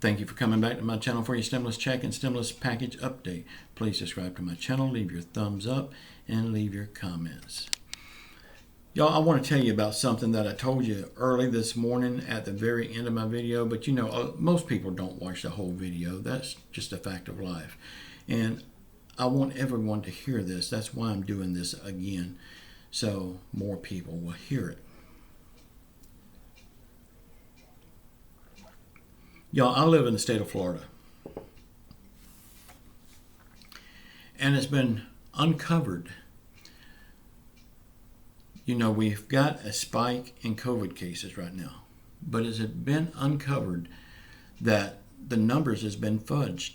Thank you for coming back to my channel for your stimulus check and stimulus package update. Please subscribe to my channel, leave your thumbs up, and leave your comments. Y'all, I want to tell you about something that I told you early this morning at the very end of my video, but you know, most people don't watch the whole video. That's just a fact of life. And I want everyone to hear this. That's why I'm doing this again, so more people will hear it. Y'all, I live in the state of Florida. And it's been uncovered. You know, we've got a spike in COVID cases right now. But it's been uncovered that the numbers has been fudged.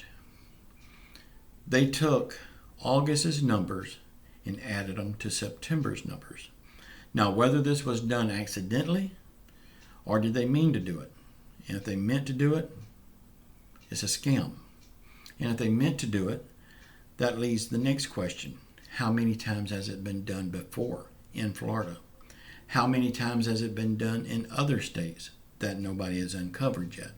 They took August's numbers and added them to September's numbers. Now, whether this was done accidentally or did they mean to do it? And if they meant to do it, it's a scam. And if they meant to do it, that leads to the next question. How many times has it been done before in Florida? How many times has it been done in other states that nobody has uncovered yet?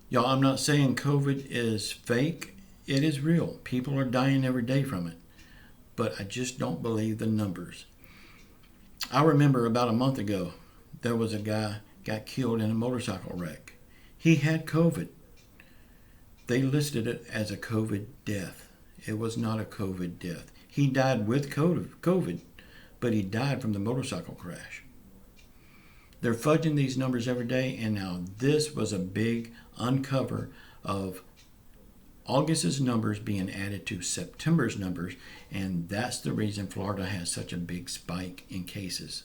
Y'all, I'm not saying COVID is fake. It is real. People are dying every day from it. But I just don't believe the numbers. I remember about a month ago, there was a guy got killed in a motorcycle wreck. He had COVID. They listed it as a COVID death. It was not a COVID death. He died with COVID, but he died from the motorcycle crash. They're fudging these numbers every day, and now this was a big uncover of August's numbers being added to September's numbers, and that's the reason Florida has such a big spike in cases.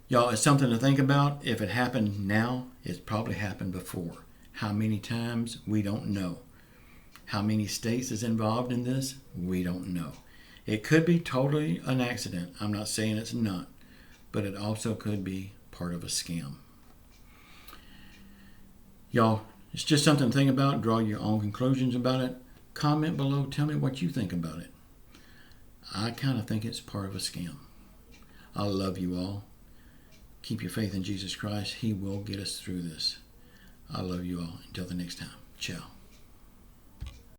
Y'all, it's something to think about. If it happened now, it's probably happened before. How many times? We don't know. How many states is involved in this? We don't know. It could be totally an accident. I'm not saying it's not, but it also could be part of a scam. Y'all, it's just something to think about. Draw your own conclusions about it. Comment below. Tell me what you think about it. I kind of think it's part of a scam. I love you all. Keep your faith in Jesus Christ. He will get us through this. I love you all. Until the next time. Ciao.